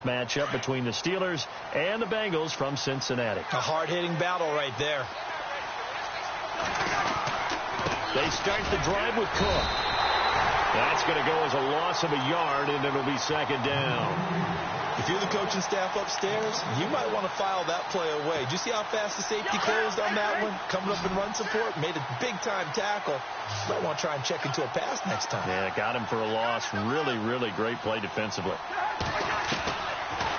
matchup between the Steelers and the Bengals from Cincinnati. A hard-hitting battle right there. They start the drive with Cook. That's going to go as a loss of a yard, and it'll be second down. If you're the coaching staff upstairs, you might want to file that play away. Did you see how fast the safety closed on that one? Coming up in run support, made a big-time tackle. Might want to try and check into a pass next time. Yeah, got him for a loss. Really, really great play defensively.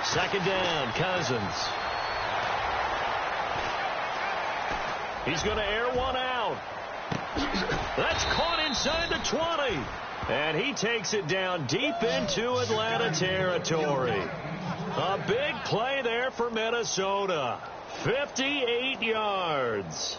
Second down, Cousins. He's going to air one out. That's caught inside the 20. And he takes it down deep into Atlanta territory. A big play there for Minnesota. 58 yards.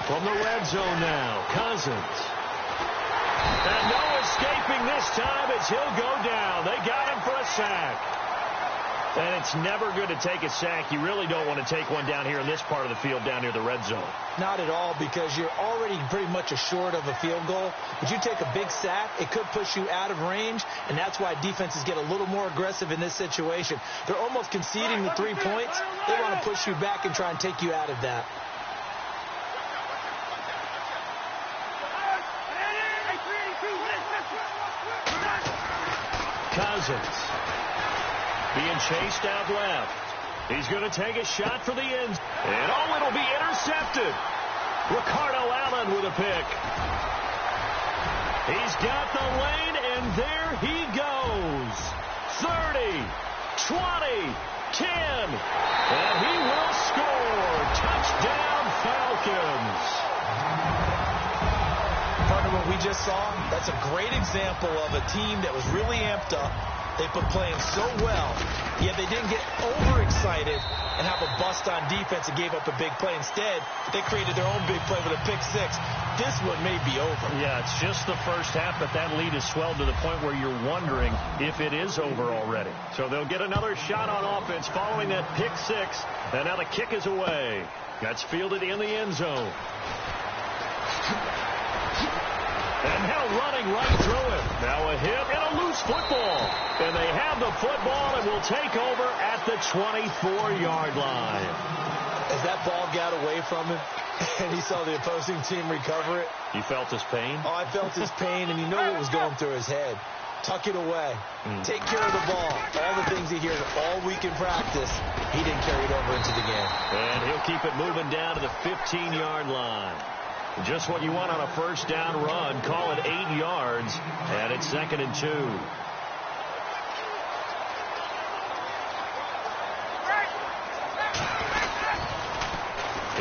From the red zone now, Cousins. And no escaping this time as he'll go down. They got him for a sack. And it's never good to take a sack. You really don't want to take one down here in this part of the field down near the red zone. Not at all, because you're already pretty much assured of a field goal. But you take a big sack, it could push you out of range, and that's why defenses get a little more aggressive in this situation. They're almost conceding the 3 points. They want to push you back and try and take you out of that. Cousins being chased out left. He's going to take a shot for the end. And oh, it'll be intercepted. Ricardo Allen with a pick. He's got the lane, and there he goes. 30, 20, 10. And he will score. Touchdown, Falcons. Partner, what we just saw, that's a great example of a team that was really amped up. They've been playing so well, yet they didn't get overexcited and have a bust on defense and gave up a big play. Instead, they created their own big play with a pick six. This one may be over. Yeah, it's just the first half, but that lead has swelled to the point where you're wondering if it is over already. So they'll get another shot on offense following that pick six. And now the kick is away. That's fielded in the end zone. And now running right through it. Now a hit and a loose football. And they have the football and will take over at the 24-yard line. As that ball got away from him and he saw the opposing team recover it. You felt his pain? Oh, I felt his pain, and you know what was going through his head. Tuck it away. Take care of the ball. All the things he hears all week in practice, he didn't carry it over into the game. And he'll keep it moving down to the 15-yard line. Just what you want on a first down run. Call it 8 yards, and it's 2nd and 2.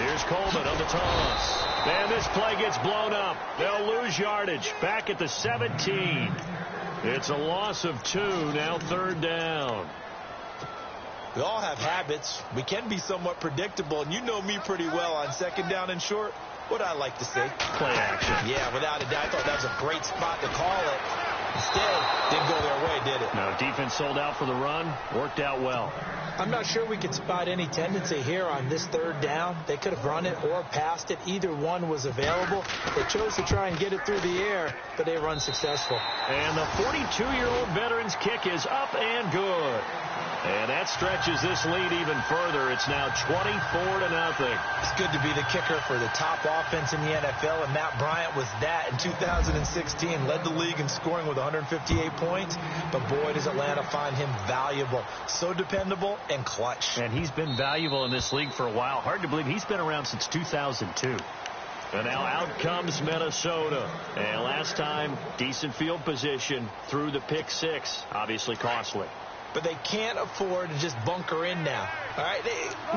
Here's Coleman on the toss. And this play gets blown up. They'll lose yardage. Back at the 17. It's a loss of 2. Now 3rd down. We all have habits. We can be somewhat predictable, and you know me pretty well on 2nd down and short. What I like to see. Play action. Yeah, without a doubt. I thought that was a great spot to call it. Instead, didn't go their way, did it? No, defense sold out for the run. Worked out well. I'm not sure we could spot any tendency here on this 3rd down. They could have run it or passed it. Either one was available. They chose to try and get it through the air, but they were unsuccessful. And the 42-year-old veteran's kick is up and good. And that stretches this lead even further. It's now 24-0. It's good to be the kicker for the top offense in the NFL, and Matt Bryant was that in 2016. Led the league in scoring with 158 points, but boy, does Atlanta find him valuable. So dependable and clutch. And he's been valuable in this league for a while. Hard to believe he's been around since 2002. And now out comes Minnesota. And last time, decent field position through the pick six. Obviously costly. But they can't afford to just bunker in now. All right,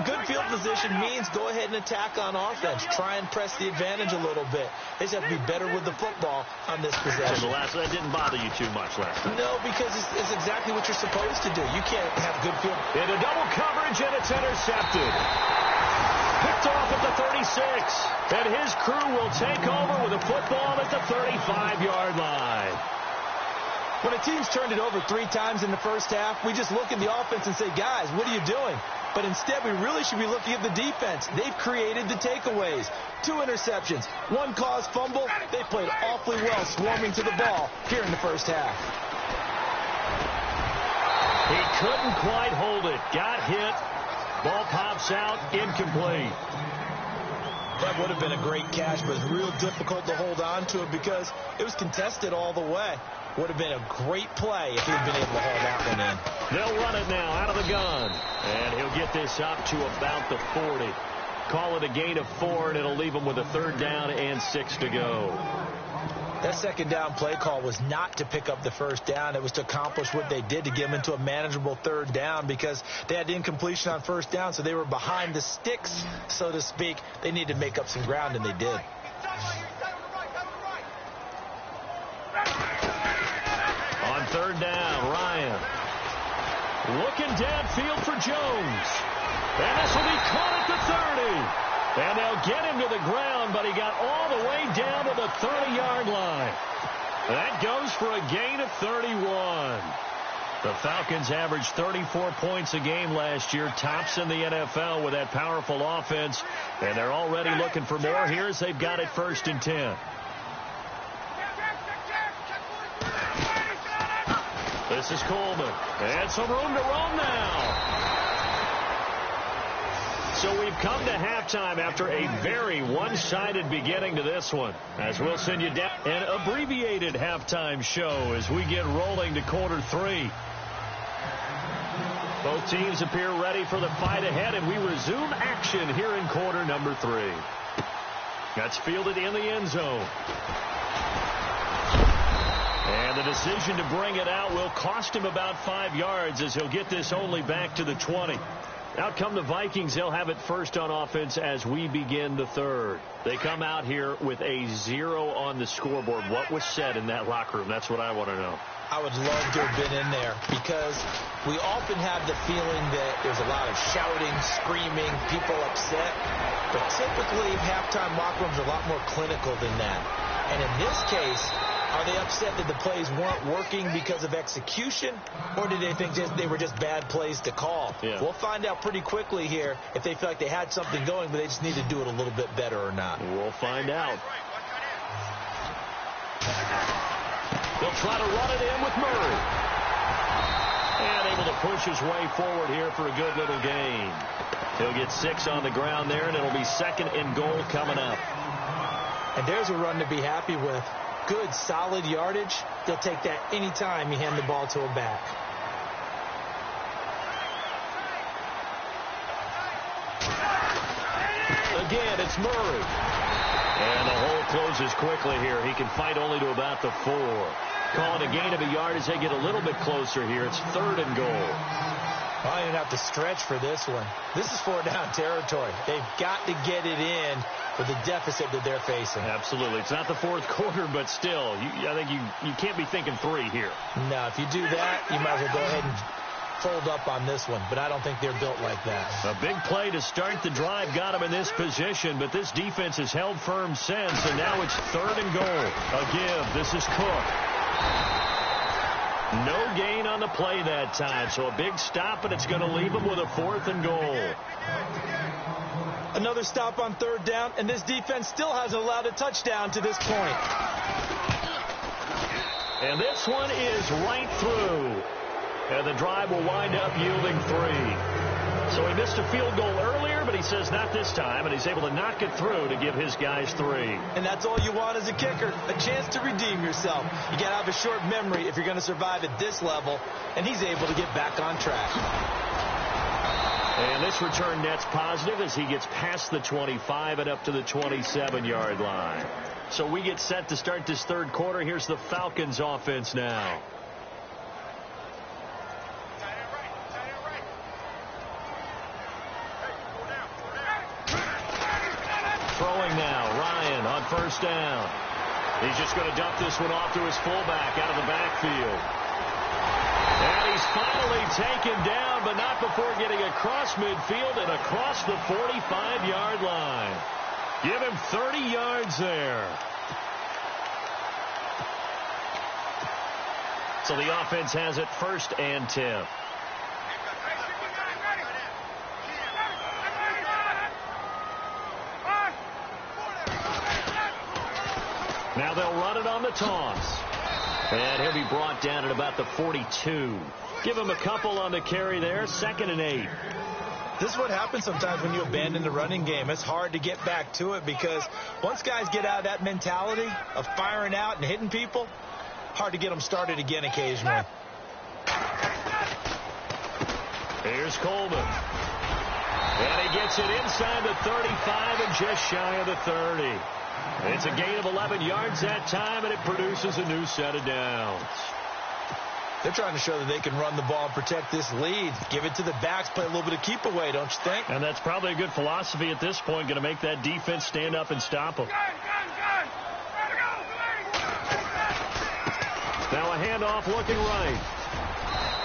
good field position means go ahead and attack on offense. Try and press the advantage a little bit. They just have to be better with the football on this possession. So that didn't bother you too much last time. No, because it's exactly what you're supposed to do. You can't have good field. Into double coverage, and it's intercepted. picked off at the 36. And his crew will take over with a football at the 35-yard line. When a team's turned it over 3 times in the first half, we just look at the offense and say, guys, what are you doing? But instead, we really should be looking at the defense. They've created the takeaways. 2 interceptions, 1 caused fumble. They played awfully well swarming to the ball here in the first half. He couldn't quite hold it. Got hit. Ball pops out. Incomplete. That would have been a great catch, but it's real difficult to hold on to it because it was contested all the way. Would have been a great play if he'd been able to haul that one in. They'll run it now out of the gun. And he'll get this up to about the 40. Call it a gain of 4, and it'll leave him with a 3rd down and 6 to go. That 2nd down play call was not to pick up the 1st down. It was to accomplish what they did to get them into a manageable 3rd down because they had incompletion on 1st down, so they were behind the sticks, so to speak. They needed to make up some ground, and they did. On 3rd down, Ryan. Looking downfield for Jones. And this will be caught at the 30. And they'll get him to the ground, but he got all the way down to the 30-yard line. That goes for a gain of 31. The Falcons averaged 34 points a game last year, tops in the NFL with that powerful offense. And they're already looking for more here as they've got it 1st and 10. This is Coleman. And some room to roam now. So we've come to halftime after a very one-sided beginning to this one. As we'll send you down an abbreviated halftime show as we get rolling to quarter 3. Both teams appear ready for the fight ahead, and we resume action here in quarter number 3. That's fielded in the end zone. And the decision to bring it out will cost him about 5 yards as he'll get this only back to the 20. Out come the Vikings. They'll have it first on offense as we begin the 3rd. They come out here with a 0 on the scoreboard. What was said in that locker room? That's what I want to know. I would love to have been in there because we often have the feeling that there's a lot of shouting, screaming, people upset. But typically, halftime locker rooms are a lot more clinical than that. And in this case, are they upset that the plays weren't working because of execution, or did they think they were just bad plays to call? Yeah. We'll find out pretty quickly here if they feel like they had something going, but they just need to do it a little bit better or not. We'll find out. They'll try to run it in with Murray. And able to push his way forward here for a good little gain. He'll get 6 on the ground there, and it'll be 2nd and goal coming up. And there's a run to be happy with. Good, solid yardage. They'll take that any time you hand the ball to a back. Again, it's Murray. And the hole closes quickly here. He can fight only to about the 4. Calling a gain of a yard as they get a little bit closer here. It's 3rd and goal. I didn't have to stretch for this one. This is 4-down territory. They've got to get it in with the deficit that they're facing. Absolutely. It's not the 4th quarter, but still, I think you can't be thinking 3 here. No, if you do that, you might as well go ahead and fold up on this one, but I don't think they're built like that. A big play to start the drive got him in this position, but this defense has held firm since, and now it's 3rd and goal. A give. This is Cook. No gain on the play that time, so a big stop, and it's going to leave him with a 4th and goal. Another stop on 3rd down, and this defense still hasn't allowed a touchdown to this point. And this one is right through. And the drive will wind up yielding 3. So he missed a field goal earlier, but he says not this time, and he's able to knock it through to give his guys 3. And that's all you want as a kicker, a chance to redeem yourself. You got to have a short memory if you're going to survive at this level, and he's able to get back on track. And this return net's positive as he gets past the 25 and up to the 27-yard line. So we get set to start this 3rd quarter. Here's the Falcons offense now. Throwing now, Ryan on 1st down. He's just going to dump this one off to his fullback out of the backfield. And he's finally taken down, but not before getting across midfield and across the 45-yard line. Give him 30 yards there. So the offense has it 1st and 10. Now they'll run it on the toss. And he'll be brought down at about the 42. Give him a couple on the carry there. 2nd and 8. This is what happens sometimes when you abandon the running game. It's hard to get back to it because once guys get out of that mentality of firing out and hitting people, hard to get them started again occasionally. Here's Coleman. And he gets it inside the 35 and just shy of the 30. It's a gain of 11 yards that time, and it produces a new set of downs. They're trying to show that they can run the ball and protect this lead. Give it to the backs, play a little bit of keep away, don't you think? And that's probably a good philosophy at this point, going to make that defense stand up and stop them. Now a handoff looking right.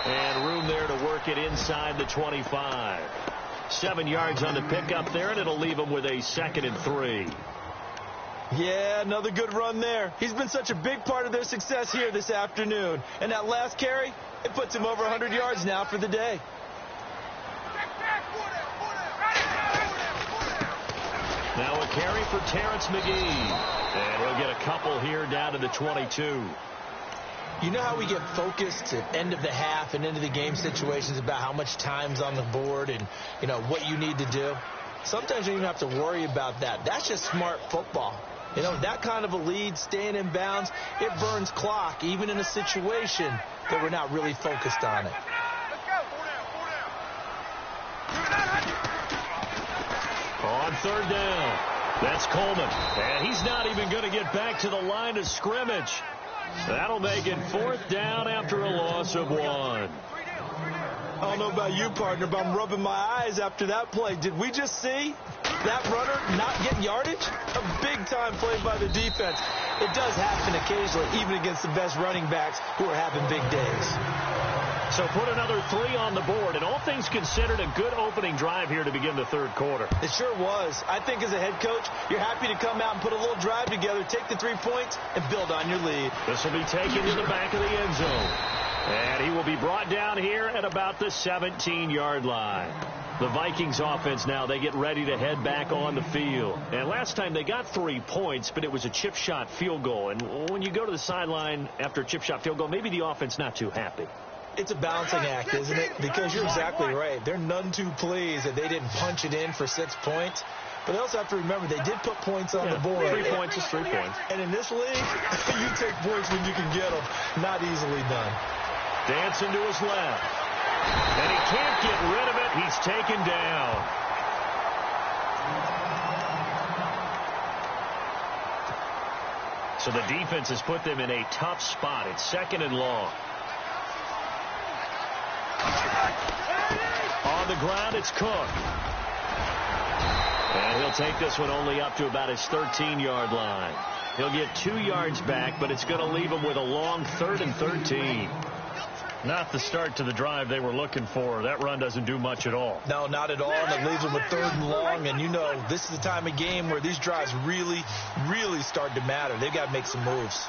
And room there to work it inside the 25. 7 yards on the pickup there, and it'll leave them with a 2nd and 3. Yeah, another good run there. He's been such a big part of their success here this afternoon. And that last carry, it puts him over 100 yards now for the day. Now a carry for Terrence McGee. And he'll get a couple here down to the 22. You know how we get focused at end of the half and into the game situations about how much time's on the board and, you know, what you need to do? Sometimes you don't even have to worry about that. That's just smart football. You know, that kind of a lead, staying in bounds, it burns clock, even in a situation that we're not really focused on it. On 3rd down, that's Coleman. And he's not even going to get back to the line of scrimmage. That'll make it 4th down after a loss of 1. I don't know about you, partner, but I'm rubbing my eyes after that play. Did we just see that runner not get yardage? A big-time play by the defense. It does happen occasionally, even against the best running backs who are having big days. So put another 3 on the board, and all things considered, a good opening drive here to begin the 3rd quarter. It sure was. I think as a head coach, you're happy to come out and put a little drive together, take the 3 points, and build on your lead. This will be taken to the back of the end zone. And he will be brought down here at about the 17-yard line. The Vikings offense now, they get ready to head back on the field. And last time they got 3 points, but it was a chip shot field goal. And when you go to the sideline after a chip shot field goal, maybe the offense not too happy. It's a balancing act, isn't it? Because you're exactly right. They're none too pleased that they didn't punch it in for 6 points. But they also have to remember they did put points on the board. 3 points is 3 points. And in this league, you take points when you can get them. Not easily done. Dancing to his left. And he can't get rid of it. He's taken down. So the defense has put them in a tough spot. It's 2nd and long. On the ground, it's Cook. And he'll take this one only up to about his 13-yard line. He'll get 2 yards back, but it's going to leave him with a long 3rd and 13. Not the start to the drive they were looking for. That run doesn't do much at all. No, not at all. And it leaves them with 3rd and long. And you know, this is the time of game where these drives really, really start to matter. They've got to make some moves.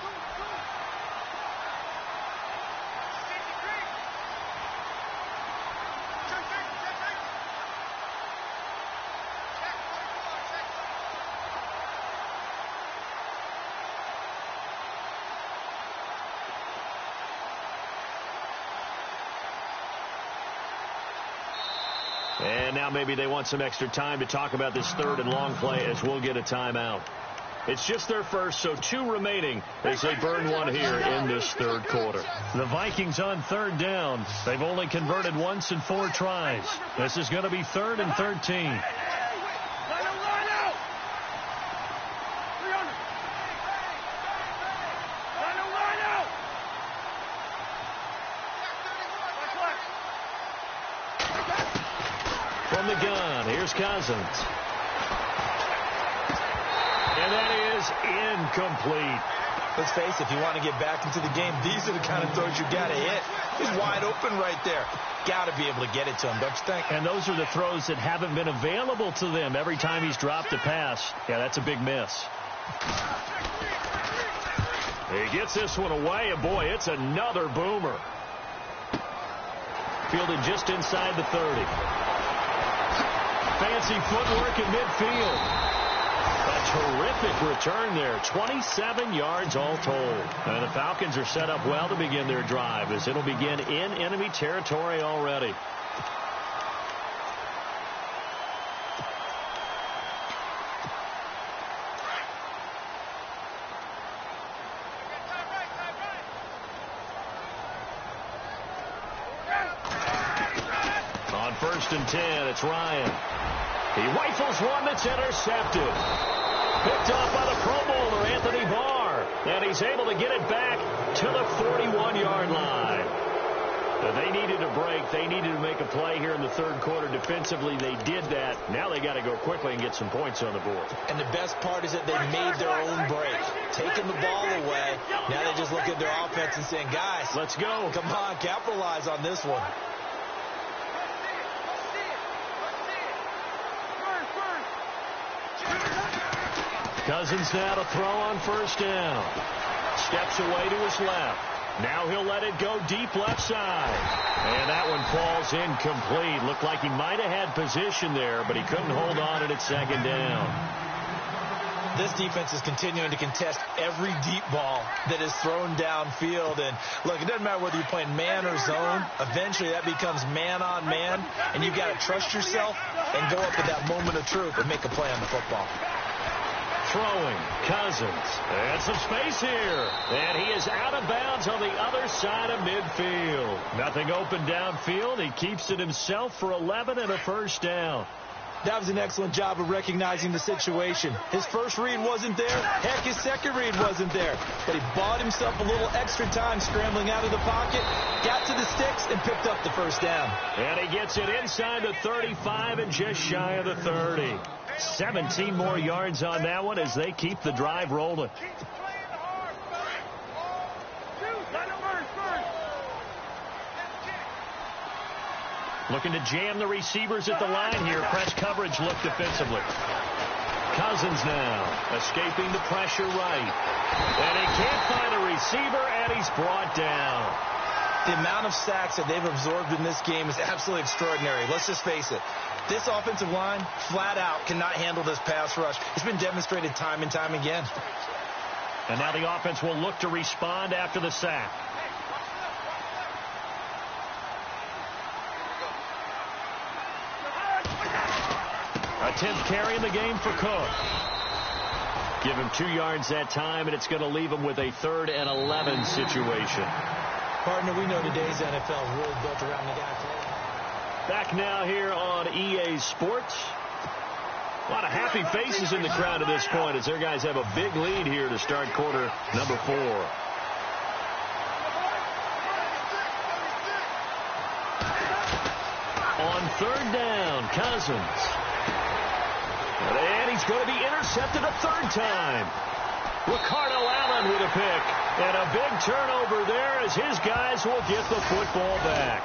And now maybe they want some extra time to talk about this 3rd and long play as we'll get a timeout. It's just their first, so 2 remaining as they burn 1 here in this 3rd quarter. The Vikings on 3rd down. They've only converted once in 4 tries. This is going to be 3rd and 13. From the gun, here's Cousins. And that is incomplete. Let's face it, if you want to get back into the game, these are the kind of throws you got to hit. He's wide open right there. Got to be able to get it to him, don't you think? And those are the throws that haven't been available to them every time he's dropped a pass. Yeah, that's a big miss. He gets this one away, and boy, it's another boomer. Fielded just inside the 30. Fancy footwork in midfield. A terrific return there. 27 yards all told. And the Falcons are set up well to begin their drive as it'll begin in enemy territory already. On 1st and 10, it's Ryan. He rifles one that's intercepted. Picked off by the Pro Bowler, Anthony Barr. And he's able to get it back to the 41-yard line. They needed a break. They needed to make a play here in the third quarter. Defensively, they did that. Now they got to go quickly and get some points on the board. And the best part is that they made their own break. Taking the ball away. Now they just look at their offense and saying, guys, let's go. Come on, capitalize on this one. Cousins now to throw on 1st down. Steps away to his left. Now he'll let it go deep left side. And that one falls incomplete. Looked like he might have had position there, but he couldn't hold on at 2nd down. This defense is continuing to contest every deep ball that is thrown downfield. And, look, it doesn't matter whether you're playing man or zone. Eventually that becomes man-on-man, and you've got to trust yourself and go up at that moment of truth and make a play on the football. Throwing, Cousins, and some space here, and he is out of bounds on the other side of midfield. Nothing open downfield. He keeps it himself for 11 and a 1st down. That was an excellent job of recognizing the situation. His first read wasn't there. Heck, his second read wasn't there. But he bought himself a little extra time scrambling out of the pocket, got to the sticks, and picked up the 1st down. And he gets it inside the 35 and just shy of the 30. 17 more yards on that one as they keep the drive rolling. Looking to jam the receivers at the line here. Press coverage look defensively. Cousins now escaping the pressure right. And he can't find a receiver, and he's brought down. The amount of sacks that they've absorbed in this game is absolutely extraordinary. Let's just face it. This offensive line, flat out, cannot handle this pass rush. It's been demonstrated time and time again. And now the offense will look to respond after the sack. A 10th carry in the game for Cook. Give him 2 yards that time, and it's going to leave him with a 3rd and 11 situation. Partner, we know today's NFL is really built around the guy playing. Back now here on EA Sports. A lot of happy faces in the crowd at this point as their guys have a big lead here to start quarter number 4. On 3rd down, Cousins. And he's going to be intercepted a 3rd time. Ricardo Allen with a pick. And a big turnover there as his guys will get the football back.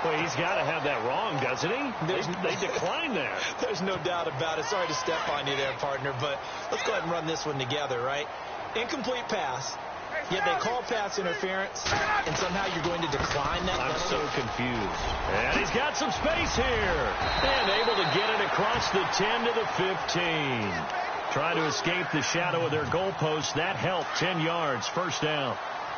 Well, he's got to have that wrong, doesn't he? They declined there. There's no doubt about it. Sorry to step on you there, partner, but let's go ahead and run this one together, right? Incomplete pass, yet they call pass interference, and somehow you're going to decline that. I'm so confused. And he's got some space here. And able to get it across the 10 to the 15. Trying to escape the shadow of their goalpost. That helped. 10 yards, 1st down.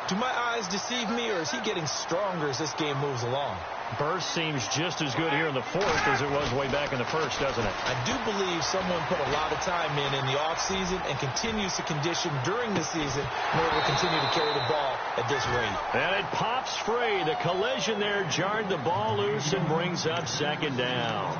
Do my eyes deceive me, or is he getting stronger as this game moves along? Burst seems just as good here in the 4th as it was way back in the 1st, doesn't it? I do believe someone put a lot of time in the offseason and continues to condition during the season in order to continue to carry the ball at this rate. And it pops free. The collision there jarred the ball loose and brings up 2nd down.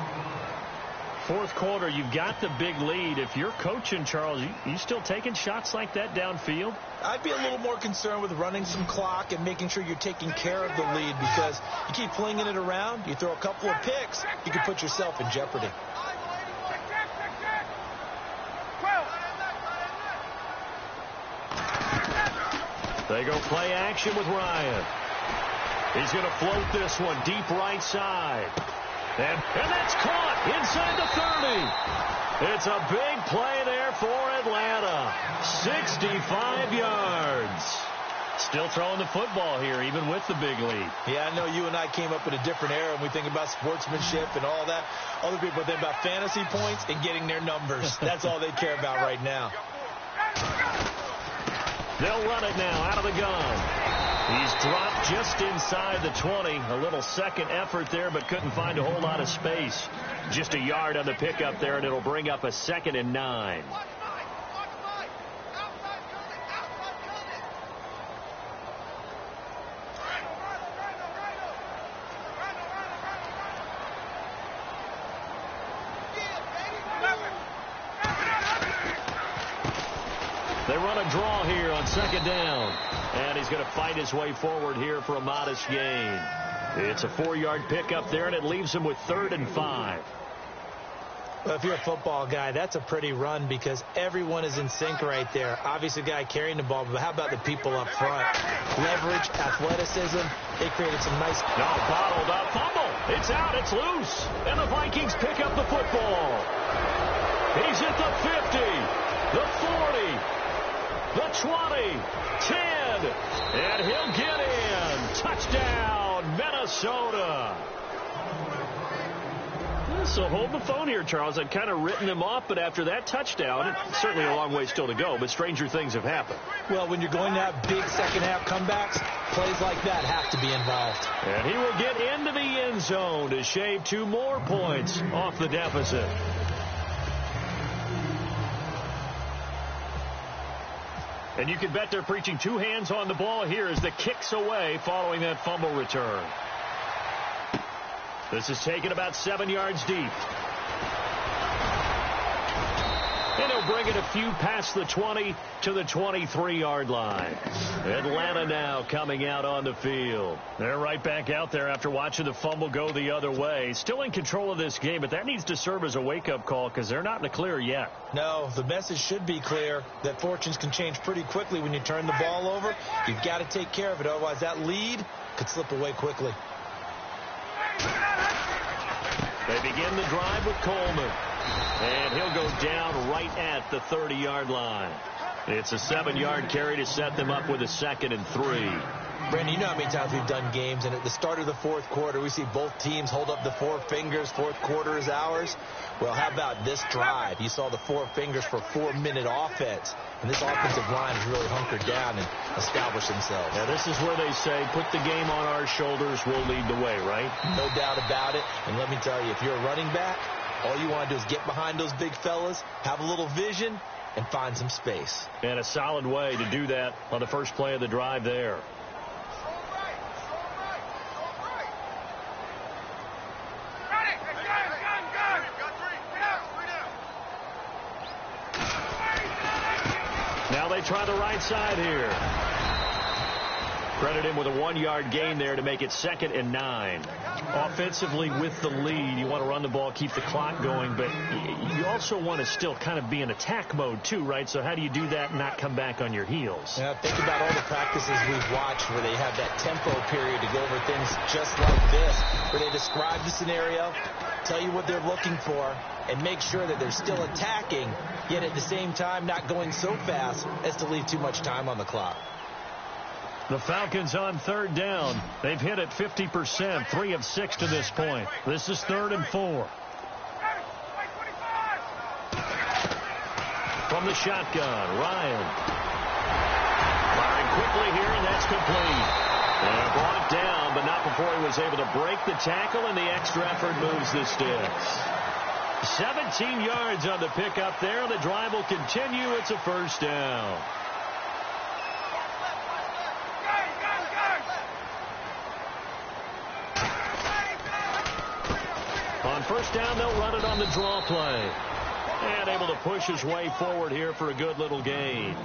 4th quarter, you've got the big lead. If you're coaching, Charles, you still taking shots like that downfield? I'd be a little more concerned with running some clock and making sure you're taking care of the lead, because you keep flinging it around, you throw a couple of picks, you can put yourself in jeopardy. They go play action with Ryan. He's going to float this one deep right side. And that's caught inside the 30. It's a big play there for Atlanta. 65 yards. Still throwing the football here, even with the big lead. Yeah, I know you and I came up in a different era, and we think about sportsmanship and all that. Other people think about fantasy points and getting their numbers. That's all they care about right now. They'll run it now out of the gun. He's dropped just inside the 20. A little second effort there, but couldn't find a whole lot of space. Just a yard on the pickup there, and it'll bring up a 2nd and 9. They run a draw here on 2nd down. And he's going to fight his way forward here for a modest gain. It's a 4-yard pickup there, and it leaves him with 3rd and 5. Well, if you're a football guy, that's a pretty run because everyone is in sync right there. Obviously, the guy carrying the ball, but how about the people up front? Leverage, athleticism. They created some nice... No, bottled up. Fumble. It's out. It's loose. And the Vikings pick up the football. He's at the 50, the 40. The 20, 10, and he'll get in. Touchdown, Minnesota. So hold the phone here, Charles. I'd kind of written them off, but after that touchdown, it's certainly a long way still to go, but stranger things have happened. Well, when you're going to have big second-half comebacks, plays like that have to be involved. And he will get into the end zone to shave 2 more points off the deficit. And you can bet they're preaching 2 hands on the ball here as the kick's away following that fumble return. This is taken about 7 yards deep. And he'll bring it a few past the 20 to the 23-yard line. Atlanta now coming out on the field. They're right back out there after watching the fumble go the other way. Still in control of this game, but that needs to serve as a wake-up call because they're not in the clear yet. No, the message should be clear that fortunes can change pretty quickly when you turn the ball over. You've got to take care of it, otherwise that lead could slip away quickly. They begin the drive with Coleman. And he'll go down right at the 30-yard line. It's a 7-yard carry to set them up with a 2nd and 3. Brandon, you know how many times we've done games, and at the start of the 4th quarter, we see both teams hold up the 4 fingers. 4th quarter is ours. Well, how about this drive? You saw the 4 fingers for 4-minute offense. And this offensive line has really hunkered down and established themselves. Now, this is where they say, put the game on our shoulders, we'll lead the way, right? No doubt about it. And let me tell you, if you're a running back, all you want to do is get behind those big fellas, have a little vision, and find some space. And a solid way to do that on the first play of the drive there. Now they try the right side here. Credit him with a 1-yard gain there to make it 2nd and 9. Offensively with the lead, you want to run the ball, keep the clock going, but you also want to still kind of be in attack mode too, right? So how do you do that and not come back on your heels? Yeah, think about all the practices we've watched where they have that tempo period to go over things just like this, where they describe the scenario, tell you what they're looking for, and make sure that they're still attacking, yet at the same time not going so fast as to leave too much time on the clock. The Falcons on 3rd down. They've hit it 50%, 3 of 6 to this point. This is 3rd and 4. From the shotgun, Ryan. Firing quickly here, and that's complete. And brought down, but not before he was able to break the tackle, and the extra effort moves the sticks. 17 yards on the pickup there. The drive will continue. It's a 1st down. On 1st down, they'll run it on the draw play. And able to push his way forward here for a good little gain.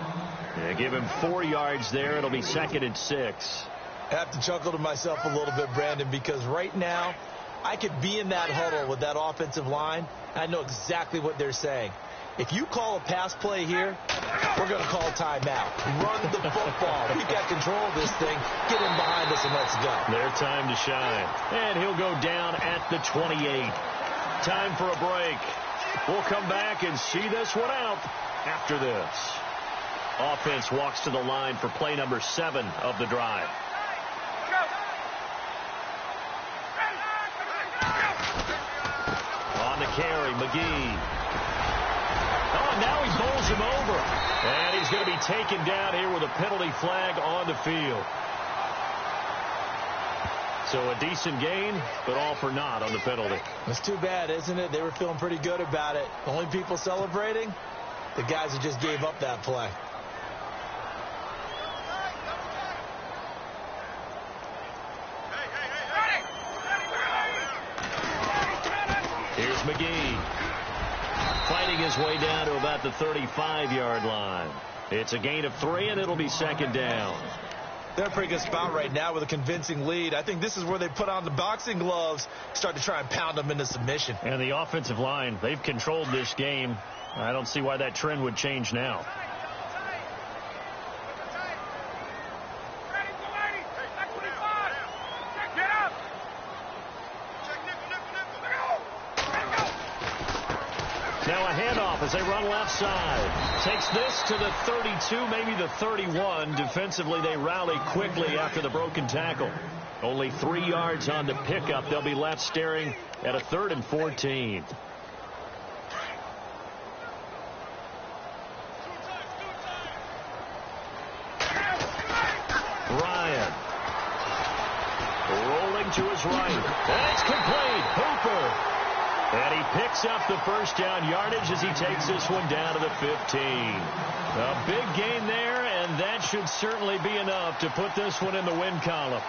And give him 4 yards there. It'll be 2nd and 6. I have to chuckle to myself a little bit, Brandon, because right now I could be in that huddle with that offensive line. I know exactly what they're saying. If you call a pass play here, We're going to call timeout. Run the football. We got control of this thing. Get in behind us and let's go. Their time to shine. And he'll go down at the 28. Time for a break. We'll come back and see this one out after this. Offense walks to the line for play number 7 of the drive. On the carry, McGee. Oh, now he bowls him over. And he's going to be taken down here with a penalty flag on the field. So a decent gain, but all for naught on the penalty. It's too bad, isn't it? They were feeling pretty good about it. The only people celebrating, the guys who just gave up that play. Here's McGee. Fighting his way down to about the 35-yard line. It's a gain of 3, and it'll be second down. They're in a pretty good spot right now with a convincing lead. I think this is where they put on the boxing gloves, start to try and pound them into submission. And the offensive line, they've controlled this game. I don't see why that trend would change now. Now a handoff as they run left side. Takes this to the 32, maybe the 31. Defensively, they rally quickly after the broken tackle. Only 3 yards on the pickup. They'll be left staring at a 3rd and 14. Ryan. Rolling to his right. And it's complete. Hooper. And he picks up the first down yardage as he takes this one down to the 15. A big gain there, and that should certainly be enough to put this one in the win column.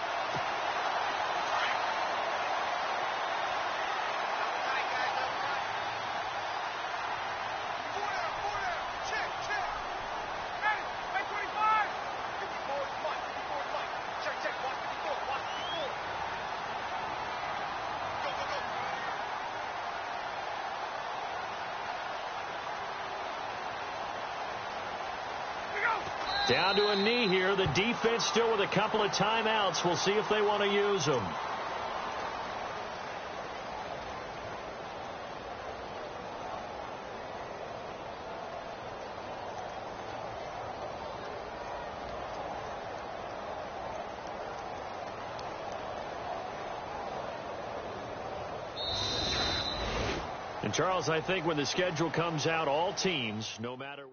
Down to a knee here. The defense still with a couple of timeouts. We'll see if they want to use them. And Charles, I think when the schedule comes out, all teams, no matter